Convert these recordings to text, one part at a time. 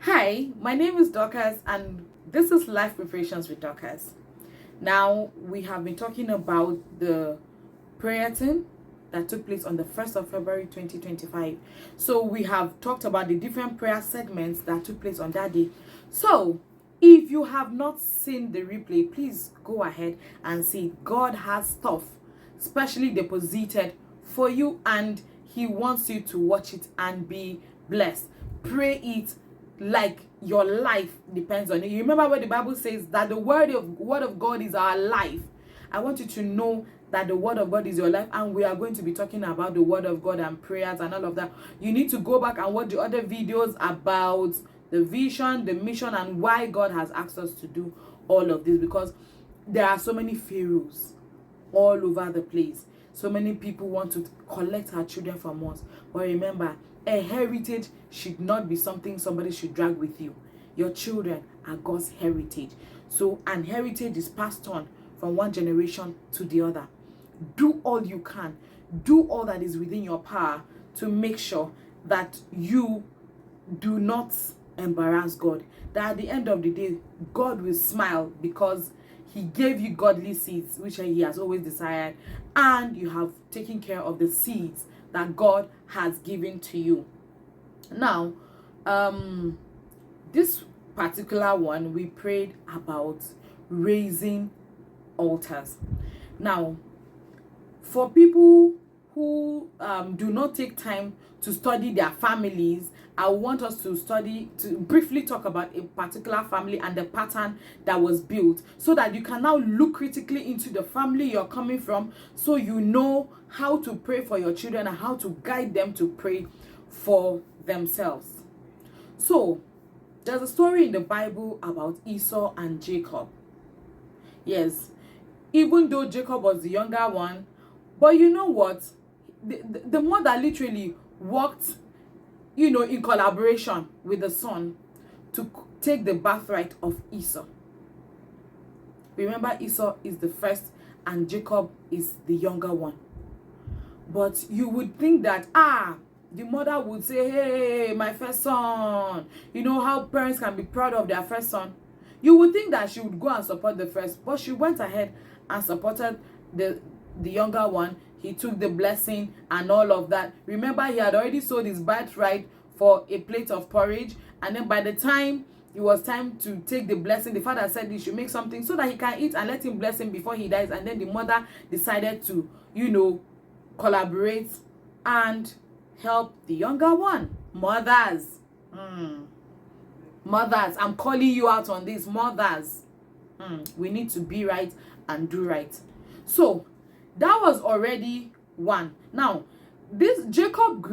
Hi, my name is Dorcas and this is Life Preparations with Dorcas. Now, we have been talking about the Prayerthon that took place on the 1st of February 2025. So, we have talked about the different prayer segments that took place on that day. So, if you have not seen the replay, please go ahead and see. God has stuff specially deposited for you and He wants you to watch it and be blessed. Pray it like your life depends on it. You remember what the Bible says, that the word of God is our life. I want you to know that the word of God is your life, and we are going to be talking about the word of God and prayers and all of that. You need to go back and watch the other videos about the vision, the mission, and why God has asked us to do all of this, because there are so many pharaohs all over the place. So many people want to collect our children from us. But remember, a heritage should not be something somebody should drag with you. Your children are God's heritage. So an heritage is passed on from one generation to the other. Do all you can. Do all that is within your power to make sure that you do not embarrass God. That at the end of the day, God will smile because He gave you godly seeds, which He has always desired, and you have taken care of the seeds that God has given to you. Now, this particular one, we prayed about raising altars. Now, for people who do not take time to study their families, I want us to briefly talk about a particular family and the pattern that was built, so that you can now look critically into the family you're coming from, so you know how to pray for your children and how to guide them to pray for themselves. So, there's a story in the Bible about Esau and Jacob. Yes, even though Jacob was the younger one, but you know what? The mother literally worked, in collaboration with the son to take the birthright of Esau. Remember, Esau is the first and Jacob is the younger one. But you would think that, the mother would say, hey, my first son. You know how parents can be proud of their first son. You would think that she would go and support the first, but she went ahead and supported the younger one. He took the blessing and all of that. Remember, he had already sold his birthright for a plate of porridge, and then by the time it was time to take the blessing, the father said he should make something so that he can eat and let him bless him before he dies. And then the mother decided to, collaborate and help the younger one. Mothers, mothers, I'm calling you out on this. Mothers, we need to be right and do right. So that was already one. Now, this Jacob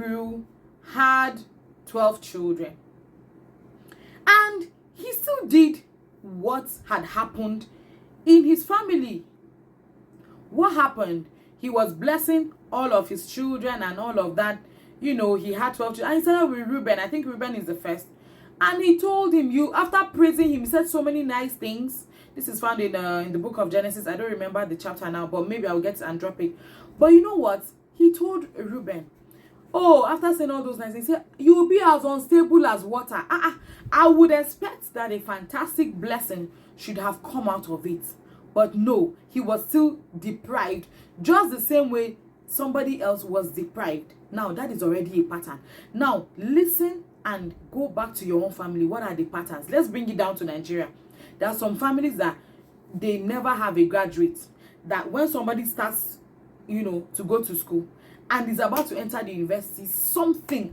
had 12 children, and he still did what had happened in his family. What happened? He was blessing all of his children and all of that. He had 12 children. And he started with Reuben. I think Reuben is the first. And he told him, after praising him, he said so many nice things. This is found in the book of Genesis. I don't remember the chapter now, but maybe I'll get it and drop it. But you know what? He told Reuben, after saying all those nice things, he said, you will be as unstable as water. I would expect that a fantastic blessing should have come out of it. But no, he was still deprived, just the same way somebody else was deprived. Now, that is already a pattern. Now, listen and go back to your own family. What are the patterns? Let's bring it down to Nigeria. There are some families that they never have a graduate. That when somebody starts, to go to school and is about to enter the university, something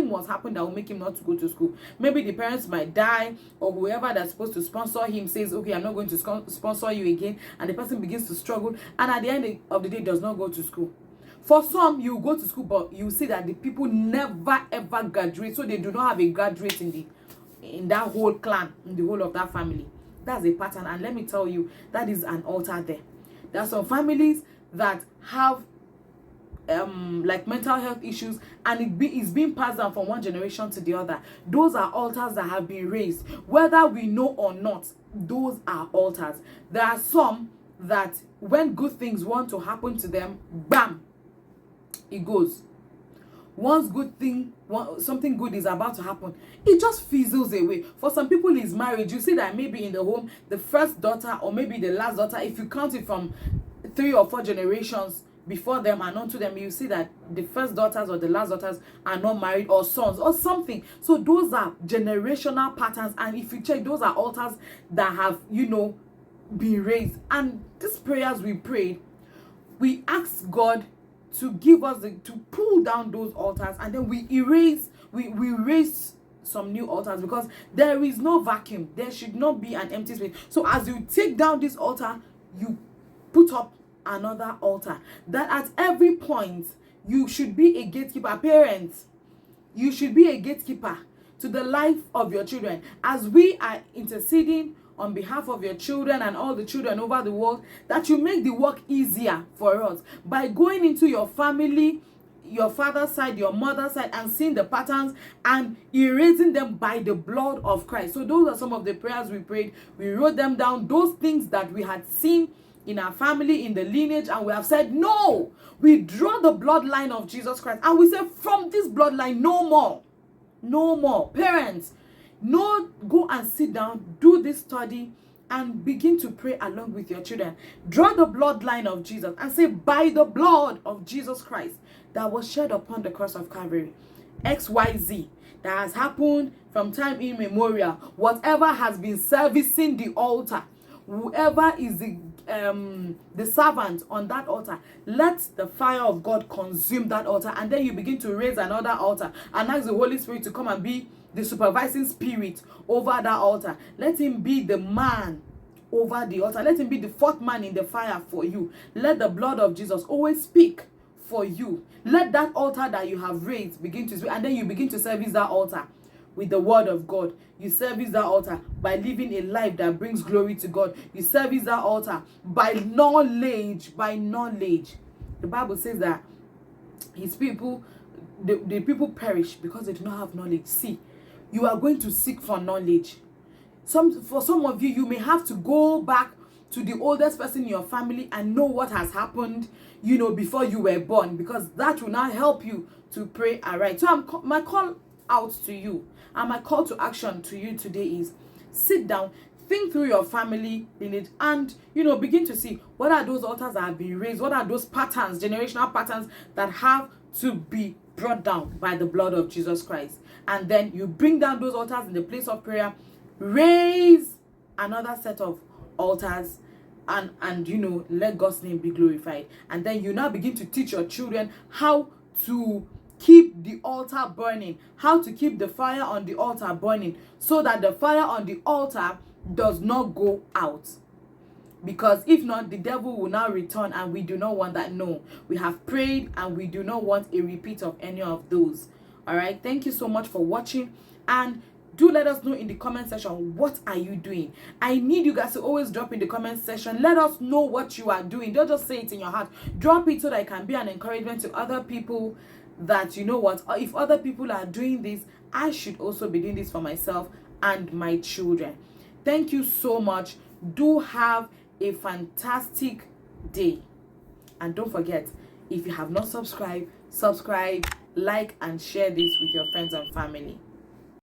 must happen that will make him not to go to school. Maybe the parents might die, or whoever that's supposed to sponsor him says, okay, I'm not going to sponsor you again, and the person begins to struggle, and at the end of the day does not go to school. For some, you go to school, but you see that the people never ever graduate, so they do not have a graduate in that whole clan, in the whole of that family. That's a pattern, and let me tell you, that is an altar there. There are some families that have like mental health issues, and it's being passed down from one generation to the other. Those are altars that have been raised, whether we know or not. Those are altars. There are some that when good things want to happen to them, bam, it goes. once something good is about to happen, it just fizzles away. For some people, it's marriage. You see that maybe in the home, the first daughter or maybe the last daughter, if you count it from 3 or 4 generations before them and onto them, you see that the first daughters or the last daughters are not married, or sons or something. So those are generational patterns, and if you check, those are altars that have, been raised. And these prayers we prayed, we asked God to give us to pull down those altars, and then we raise some new altars, because there is no vacuum. There should not be an empty space. So as you take down this altar, you put up another altar. That at every point, you should be a gatekeeper. Parents, you should be a gatekeeper to the life of your children. As we are interceding on behalf of your children and all the children over the world, that you make the work easier for us by going into your family, your father's side, your mother's side, and seeing the patterns and erasing them by the blood of Christ. So those are some of the prayers we prayed. We wrote them down, those things that we had seen in our family, in the lineage, and we have said, no, we draw the bloodline of Jesus Christ, and we say, from this bloodline, no more. Parents, go and sit down, do this study, and begin to pray along with your children. Draw the bloodline of Jesus and say, by the blood of Jesus Christ that was shed upon the cross of Calvary, XYZ that has happened from time immemorial, whatever has been servicing the altar, whoever is the servant on that altar, let the fire of God consume that altar. And then you begin to raise another altar and ask the Holy Spirit to come and be the supervising spirit over that altar. Let him be the man over the altar. Let him be the fourth man in the fire for you. Let the blood of Jesus always speak for you. Let that altar that you have raised begin to speak, and then you begin to service that altar with the word of God. You service that altar by living a life that brings glory to God. You service that altar by knowledge. The Bible says that his people, the people perish because they do not have knowledge. See, you are going to seek for knowledge. For some of you, you may have to go back to the oldest person in your family and know what has happened, before you were born, because that will now help you to pray aright. So my call out to you, and my call to action to you today is, sit down, think through your family lineage, and begin to see what are those altars that have been raised, what are those patterns, generational patterns that have to be brought down by the blood of Jesus Christ. And then you bring down those altars in the place of prayer, raise another set of altars, and let God's name be glorified. And then you now begin to teach your children how to keep the altar burning, how to keep the fire on the altar burning, so that the fire on the altar does not go out. Because if not, the devil will now return, and we do not want that. No, we have prayed, and we do not want a repeat of any of those. All right, thank you so much for watching, and do let us know in the comment section, what are you doing? I need you guys to always drop in the comment section. Let us know what you are doing. Don't just say it in your heart. Drop it so that it can be an encouragement to other people, that if other people are doing this, I should also be doing this for myself and my children. Thank you so much. Do have a fantastic day, and don't forget, if you have not subscribed, subscribe, like, and share this with your friends and family.